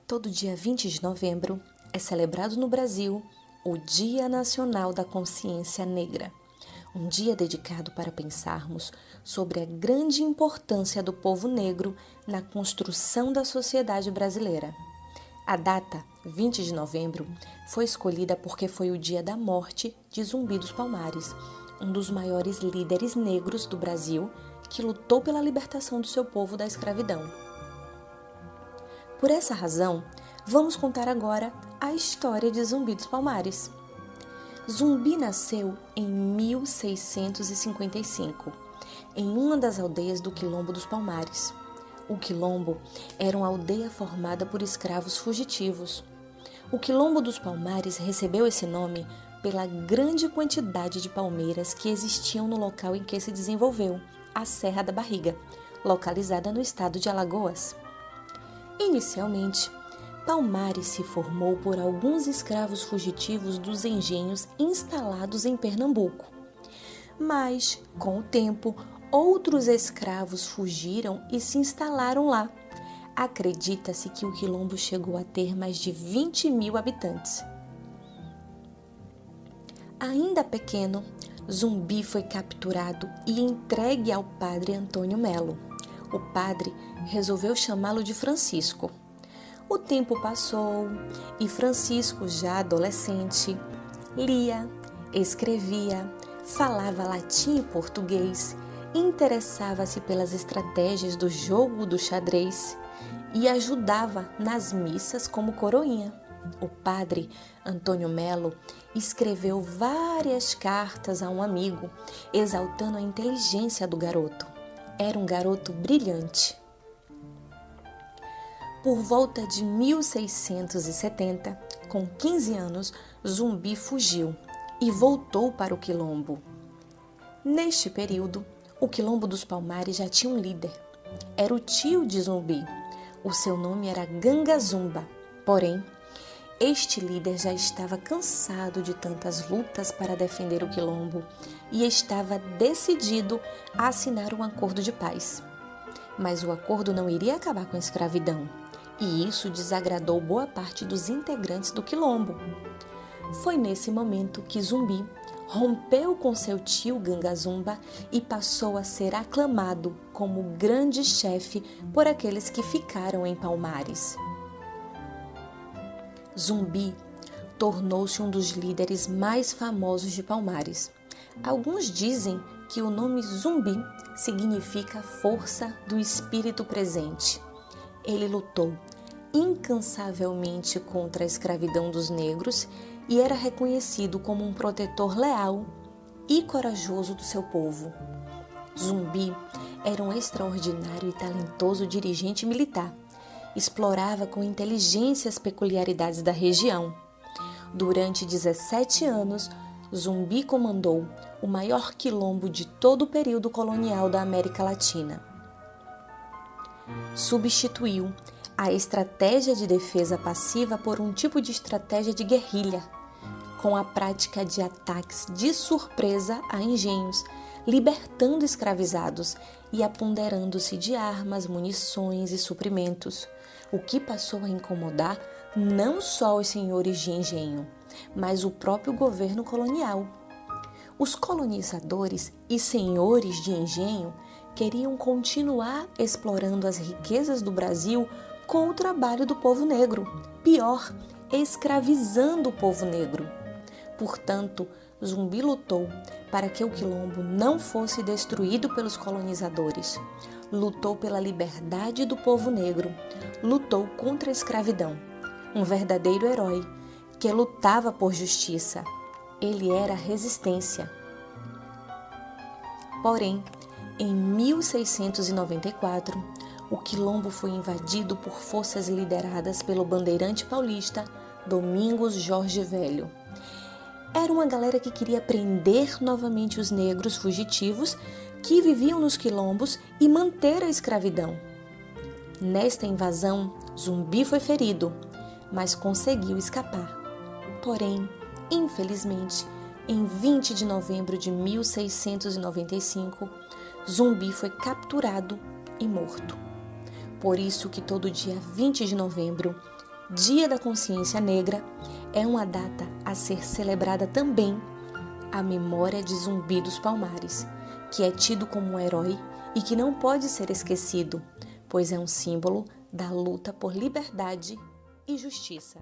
Todo dia 20 de novembro é celebrado no Brasil o Dia Nacional da Consciência Negra, um dia dedicado para pensarmos sobre a grande importância do povo negro na construção da sociedade brasileira. A data, 20 de novembro, foi escolhida porque foi o dia da morte de Zumbi dos Palmares, um dos maiores líderes negros do Brasil que lutou pela libertação do seu povo da escravidão. Por essa razão, vamos contar agora a história de Zumbi dos Palmares. Zumbi nasceu em 1655, em uma das aldeias do Quilombo dos Palmares. O Quilombo era uma aldeia formada por escravos fugitivos. O Quilombo dos Palmares recebeu esse nome pela grande quantidade de palmeiras que existiam no local em que se desenvolveu, a Serra da Barriga, localizada no estado de Alagoas. Inicialmente, Palmares se formou por alguns escravos fugitivos dos engenhos instalados em Pernambuco. Mas, com o tempo, outros escravos fugiram e se instalaram lá. Acredita-se que o Quilombo chegou a ter mais de 20 mil habitantes. Ainda pequeno, Zumbi foi capturado e entregue ao padre Antônio Melo. O padre resolveu chamá-lo de Francisco. O tempo passou e Francisco, já adolescente, lia, escrevia, falava latim e português, interessava-se pelas estratégias do jogo do xadrez e ajudava nas missas como coroinha. O padre Antônio Melo escreveu várias cartas a um amigo, exaltando a inteligência do garoto. Era um garoto brilhante. Por volta de 1670, com 15 anos, Zumbi fugiu e voltou para o Quilombo. Neste período, o Quilombo dos Palmares já tinha um líder. Era o tio de Zumbi. O seu nome era Gangazumba. Porém, este líder já estava cansado de tantas lutas para defender o Quilombo e estava decidido a assinar um acordo de paz. Mas o acordo não iria acabar com a escravidão, e isso desagradou boa parte dos integrantes do Quilombo. Foi nesse momento que Zumbi rompeu com seu tio Gangazumba e passou a ser aclamado como grande chefe por aqueles que ficaram em Palmares. Zumbi tornou-se um dos líderes mais famosos de Palmares. Alguns dizem que o nome Zumbi significa força do espírito presente. Ele lutou incansavelmente contra a escravidão dos negros e era reconhecido como um protetor leal e corajoso do seu povo. Zumbi era um extraordinário e talentoso dirigente militar. Explorava com inteligência as peculiaridades da região. Durante 17 anos, Zumbi comandou o maior quilombo de todo o período colonial da América Latina. Substituiu a estratégia de defesa passiva por um tipo de estratégia de guerrilha, com a prática de ataques de surpresa a engenhos, libertando escravizados e apoderando-se de armas, munições e suprimentos, o que passou a incomodar não só os senhores de engenho, mas o próprio governo colonial. Os colonizadores e senhores de engenho queriam continuar explorando as riquezas do Brasil com o trabalho do povo negro, pior, escravizando o povo negro. Portanto, Zumbi lutou para que o Quilombo não fosse destruído pelos colonizadores. Lutou pela liberdade do povo negro. Lutou contra a escravidão. Um verdadeiro herói que lutava por justiça. Ele era a resistência. Porém, em 1694, o Quilombo foi invadido por forças lideradas pelo bandeirante paulista Domingos Jorge Velho. Era uma galera que queria prender novamente os negros fugitivos que viviam nos quilombos e manter a escravidão. Nesta invasão, Zumbi foi ferido, mas conseguiu escapar. Porém, infelizmente, em 20 de novembro de 1695, Zumbi foi capturado e morto. Por isso que todo dia 20 de novembro Dia da Consciência Negra, é uma data a ser celebrada também a memória de Zumbi dos Palmares, que é tido como um herói e que não pode ser esquecido, pois é um símbolo da luta por liberdade e justiça.